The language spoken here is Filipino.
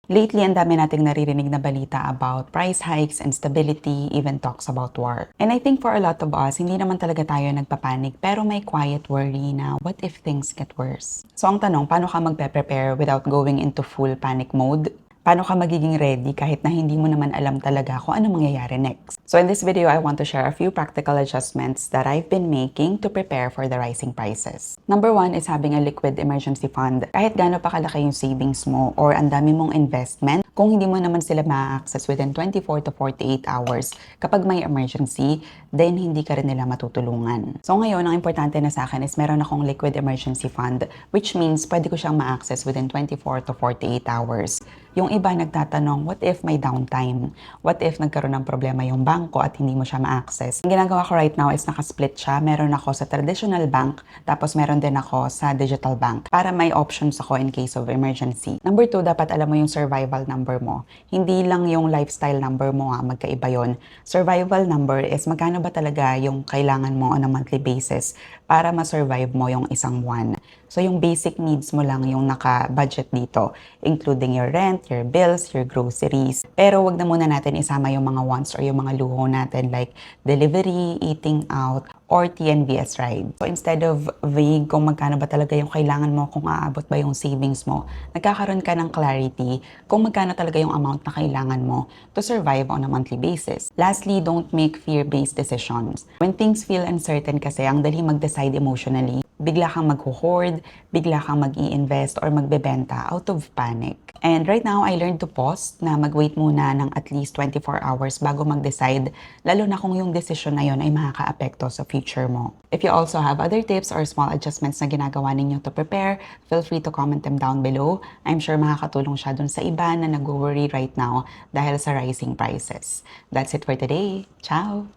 Lately, ang dami nating naririnig na balita about price hikes, instability, even talks about war. And I think for a lot of us, hindi naman talaga tayo nagpapanik pero may quiet worry na what if things get worse? So ang tanong, paano ka magpe-prepare without going into full panic mode? Paano ka magiging ready kahit na hindi mo naman alam talaga kung ano mangyayari next? So in this video, I want to share a few practical adjustments that I've been making to prepare for the rising prices. Number one is having a liquid emergency fund. Kahit gaano pa kalaki yung savings mo or ang dami mong investment, kung hindi mo naman sila ma-access within 24 to 48 hours, kapag may emergency, then hindi ka rin nila matutulungan. So ngayon, ang importante na sa akin is meron akong liquid emergency fund, which means pwede ko siyang ma-access within 24 to 48 hours. Yung iba nagtatanong, what if may downtime? What if nagkaroon ng problema yung bangko at hindi mo siya ma-access? Ang ginagawa ko right now is nakasplit siya. Meron ako sa traditional bank, tapos meron din ako sa digital bank para may options ako in case of emergency. Number two, dapat alam mo yung survival number mo. Hindi lang yung lifestyle number mo magkaiba yon. Survival number is magkano ba talaga yung kailangan mo on a monthly basis para ma-survive mo yung isang buwan. So yung basic needs mo lang yung naka-budget dito, including your rent, your bills, your groceries. Pero wag na muna natin isama yung mga wants or yung mga luho natin like delivery, eating out, or TNVS ride. So instead of vague kung magkano ba talaga yung kailangan mo, kung aabot ba yung savings mo, nagkakaroon ka ng clarity kung magkano talaga yung amount na kailangan mo to survive on a monthly basis. Lastly, don't make fear-based decisions. When things feel uncertain kasi, ang dali mag-decide emotionally, bigla kang mag-hoard, bigla kang mag-i-invest or magbebenta out of panic. And right now, I learned to pause na mag-wait muna ng at least 24 hours bago mag-decide, lalo na kung yung decision na yun ay makaka-apekto sa future mo. If you also have other tips or small adjustments na ginagawa ninyo to prepare, feel free to comment them down below. I'm sure makakatulong siya dun sa iba na nag-worry right now dahil sa rising prices. That's it for today. Ciao!